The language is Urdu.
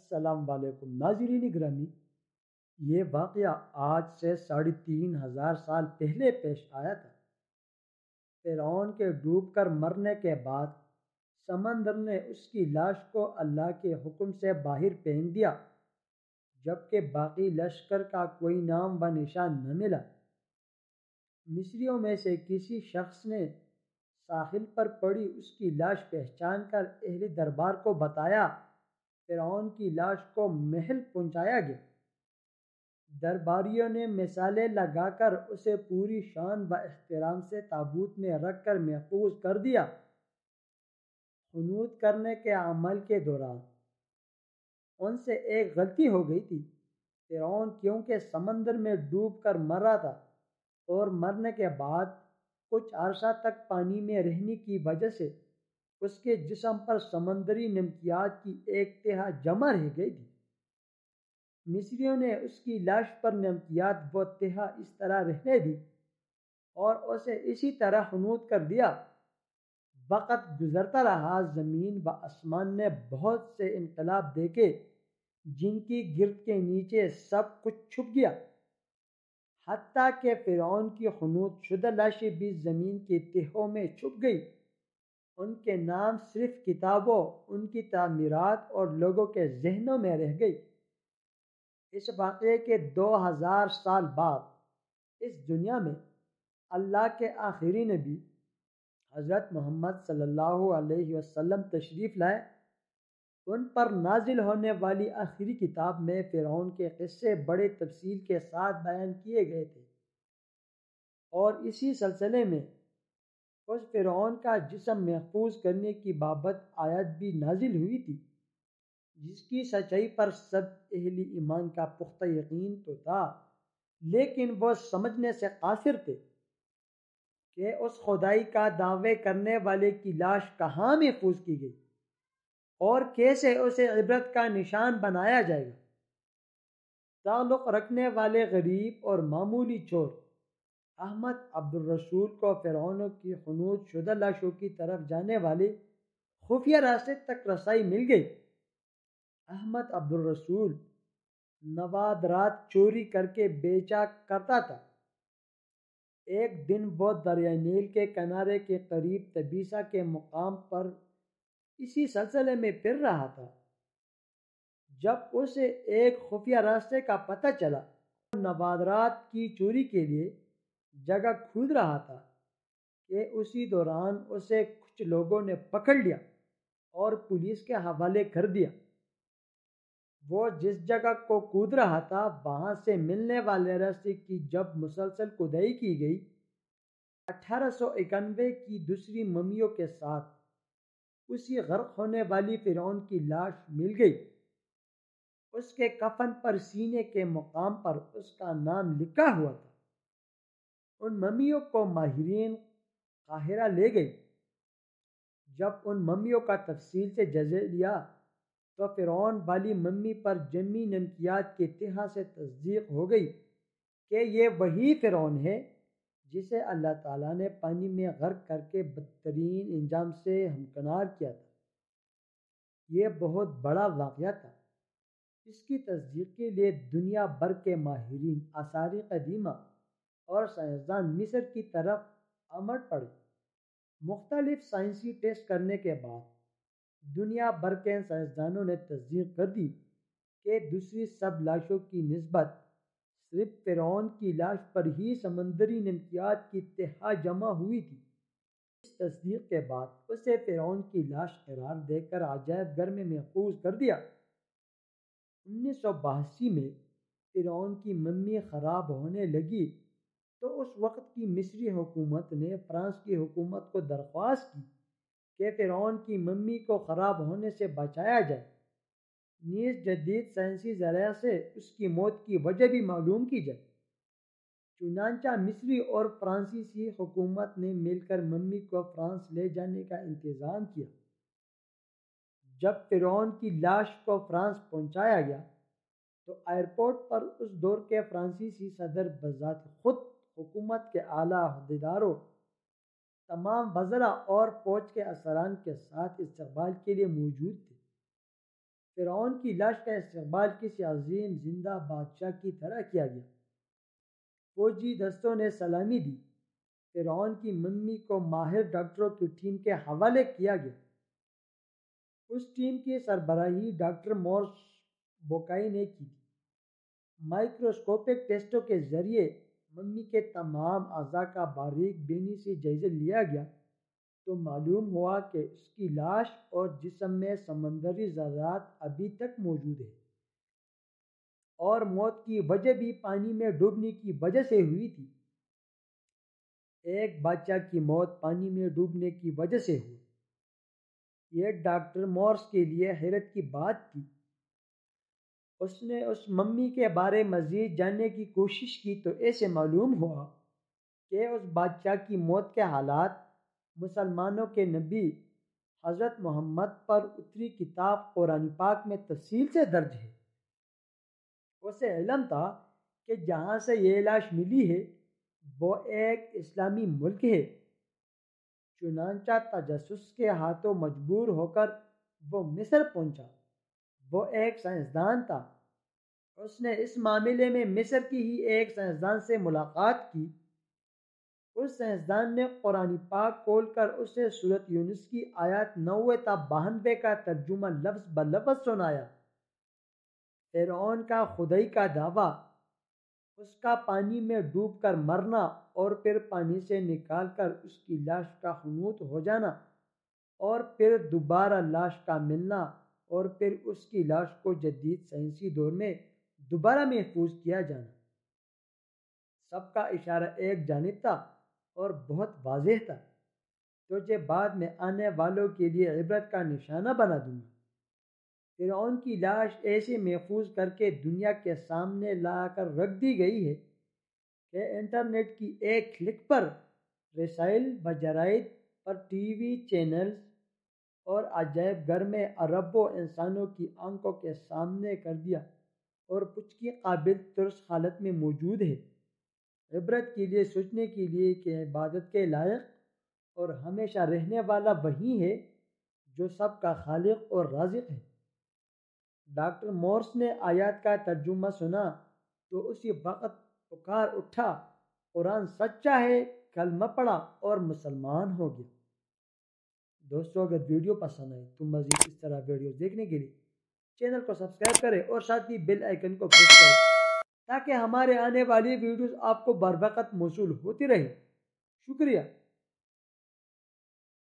السلام علیکم ناظرین گرامی، یہ واقعہ آج سے 3500 سال پہلے پیش آیا تھا۔ فرعون کے ڈوب کر مرنے کے بعد سمندر نے اس کی لاش کو اللہ کے حکم سے باہر پھینک دیا، جبکہ باقی لشکر کا کوئی نام و نشان نہ ملا۔ مصریوں میں سے کسی شخص نے ساحل پر پڑی اس کی لاش پہچان کر اہل دربار کو بتایا۔ فرعون کی لاش کو محل پہنچایا گیا۔ درباریوں نے مثالیں لگا کر اسے پوری شان و احترام سے تابوت میں رکھ کر محفوظ کر دیا۔ خنوط کرنے کے عمل کے دوران ان سے ایک غلطی ہو گئی تھی۔ فرعون کیونکہ سمندر میں ڈوب کر مر رہا تھا اور مرنے کے بعد کچھ عرصہ تک پانی میں رہنے کی وجہ سے اس کے جسم پر سمندری نمکیات کی ایک تہہ جمع رہ گئی تھی۔ مصریوں نے اس کی لاش پر نمکیات و تہہ اس طرح رہنے دی اور اسے اسی طرح خنوط کر دیا۔ وقت گزرتا رہا، زمین و آسمان نے بہت سے انقلاب دیکھے جن کی گرد کے نیچے سب کچھ چھپ گیا، حتیٰ کہ فرعون کی خنوط شدہ لاشیں بھی زمین کی تہوں میں چھپ گئی۔ ان کے نام صرف کتابوں، ان کی تعمیرات اور لوگوں کے ذہنوں میں رہ گئی۔ اس واقعے کے 2000 سال بعد اس دنیا میں اللہ کے آخری نبی حضرت محمد صلی اللہ علیہ وسلم تشریف لائے۔ ان پر نازل ہونے والی آخری کتاب میں فرعون کے قصے بڑے تفصیل کے ساتھ بیان کیے گئے تھے، اور اسی سلسلے میں اس فرعون کا جسم محفوظ کرنے کی بابت آیت بھی نازل ہوئی تھی، جس کی سچائی پر سب اہل ایمان کا پختہ یقین تو تھا، لیکن وہ سمجھنے سے قاصر تھے کہ اس خدائی کا دعوے کرنے والے کی لاش کہاں محفوظ کی گئی اور کیسے اسے عبرت کا نشان بنایا جائے گا۔ تعلق رکھنے والے غریب اور معمولی چور احمد عبدالرسول کو فرعون کی خنوط شدہ لاشوں کی طرف جانے والے خفیہ راستے تک رسائی مل گئی۔ احمد عبدالرسول نوادرات چوری کر کے بیچا کرتا تھا۔ ایک دن وہ دریائے نیل کے کنارے کے قریب تبیسا کے مقام پر اسی سلسلے میں پھر رہا تھا، جب اسے ایک خفیہ راستے کا پتہ چلا۔ وہ نوادرات کی چوری کے لیے جگہ کھود رہا تھا کہ اسی دوران اسے کچھ لوگوں نے پکڑ لیا اور پولیس کے حوالے کر دیا۔ وہ جس جگہ کو کود رہا تھا وہاں سے ملنے والے راستے کی جب مسلسل کھدائی کی گئی، 1891 کی دوسری ممیوں کے ساتھ اسی غرق ہونے والی فرعون کی لاش مل گئی۔ اس کے کفن پر سینے کے مقام پر اس کا نام لکھا ہوا تھا۔ ان ممیوں کو ماہرین قاہرہ لے گئے۔ جب ان ممیوں کا تفصیل سے جائزہ لیا تو فرعون والی ممی پر جمی نمکیات کی تہہ سے تصدیق ہو گئی کہ یہ وہی فرعون ہے جسے اللہ تعالیٰ نے پانی میں غرق کر کے بدترین انجام سے ہمکنار کیا تھا۔ یہ بہت بڑا واقعہ تھا۔ اس کی تصدیق کے لیے دنیا بھر کے ماہرین آثار قدیمہ اور سائنسدان مصر کی طرف امٹ پڑے۔ مختلف سائنسی ٹیسٹ کرنے کے بعد دنیا بھر کے سائنسدانوں نے تصدیق کر دی کہ دوسری سب لاشوں کی نسبت صرف فرعون کی لاش پر ہی سمندری نمکیات کی تہہ جمع ہوئی تھی۔ اس تصدیق کے بعد اسے فرعون کی لاش قرار دے کر عجائب گھر میں محفوظ کر دیا۔ 1982 میں فرعون کی ممی خراب ہونے لگی تو اس وقت کی مصری حکومت نے فرانس کی حکومت کو درخواست کی کہ فرعون کی ممی کو خراب ہونے سے بچایا جائے، نیز جدید سائنسی ذرائع سے اس کی موت کی وجہ بھی معلوم کی جائے۔ چنانچہ مصری اور فرانسیسی حکومت نے مل کر ممی کو فرانس لے جانے کا انتظام کیا۔ جب فرعون کی لاش کو فرانس پہنچایا گیا تو ایئرپورٹ پر اس دور کے فرانسیسی صدر بذات خود حکومت کے اعلیٰ عہدیداروں، تمام وزراء اور فوج کے افسران کے ساتھ استقبال کے لیے موجود تھے۔ فرعون کی لاش کا استقبال کسی عظیم زندہ بادشاہ کی طرح کیا گیا۔ فوجی دستوں نے سلامی دی۔ فرعون کی ممی کو ماہر ڈاکٹروں کی ٹیم کے حوالے کیا گیا۔ اس ٹیم کی سربراہی ڈاکٹر مورس بوکائی نے کی تھی۔ مائکروسکوپک ٹیسٹوں کے ذریعے ممی کے تمام اعضاء کا باریک بینی سے جائزہ لیا گیا تو معلوم ہوا کہ اس کی لاش اور جسم میں سمندری ذرات ابھی تک موجود ہیں، اور موت کی وجہ بھی پانی میں ڈوبنے کی وجہ سے ہوئی تھی۔ ایک بادشاہ کی موت پانی میں ڈوبنے کی وجہ سے ہوئی۔ یہ ڈاکٹر مورس کے لیے حیرت کی بات تھی۔ اس نے اس ممی کے بارے مزید جاننے کی کوشش کی تو ایسے معلوم ہوا کہ اس بادشاہ کی موت کے حالات مسلمانوں کے نبی حضرت محمد پر اتری کتاب قرآن پاک میں تفصیل سے درج ہے۔ اسے علم تھا کہ جہاں سے یہ لاش ملی ہے وہ ایک اسلامی ملک ہے۔ چنانچہ تجسس کے ہاتھوں مجبور ہو کر وہ مصر پہنچا۔ وہ ایک سائنسدان تھا۔ اس نے اس معاملے میں مصر کی ہی ایک سائنسدان سے ملاقات کی۔ اس سائنسدان نے قرآن پاک کھول کر اسے سورۃ یونس کی آیات 90 تا 92 کا ترجمہ لفظ بلفظ سنایا۔ فرعون کا خدائی کا دعویٰ، اس کا پانی میں ڈوب کر مرنا اور پھر پانی سے نکال کر اس کی لاش کا حنوط ہو جانا، اور پھر دوبارہ لاش کا ملنا، اور پھر اس کی لاش کو جدید سائنسی دور میں دوبارہ محفوظ کیا جانا، سب کا اشارہ ایک جانب تھا اور بہت واضح تھا۔ تجھے بعد میں آنے والوں کے لیے عبرت کا نشانہ بنا دوں گا۔ فرعون کی لاش ایسے محفوظ کر کے دنیا کے سامنے لا کر رکھ دی گئی ہے کہ انٹرنیٹ کی ایک کلک پر رسائل و جرائد پر ٹی وی چینلز اور عجائب گھر میں اربوں انسانوں کی آنکھوں کے سامنے کر دیا اور کچھ کی قابل ترس حالت میں موجود ہے۔ عبرت کے لیے، سوچنے کے لیے کہ عبادت کے لائق اور ہمیشہ رہنے والا وہی ہے جو سب کا خالق اور رازق ہے۔ ڈاکٹر مورس نے آیات کا ترجمہ سنا تو اسی وقت پکار اٹھا، قرآن سچا ہے، کلمہ پڑھا اور مسلمان ہو گیا۔ دوستو، اگر ویڈیو پسند آئی تو مزید اس طرح ویڈیوز دیکھنے کے لیے چینل کو سبسکرائب کریں اور ساتھ ہی بیل آئیکن کو پریس کریں تاکہ ہمارے آنے والی ویڈیوز آپ کو بر وقت موصول ہوتی رہے۔ شکریہ۔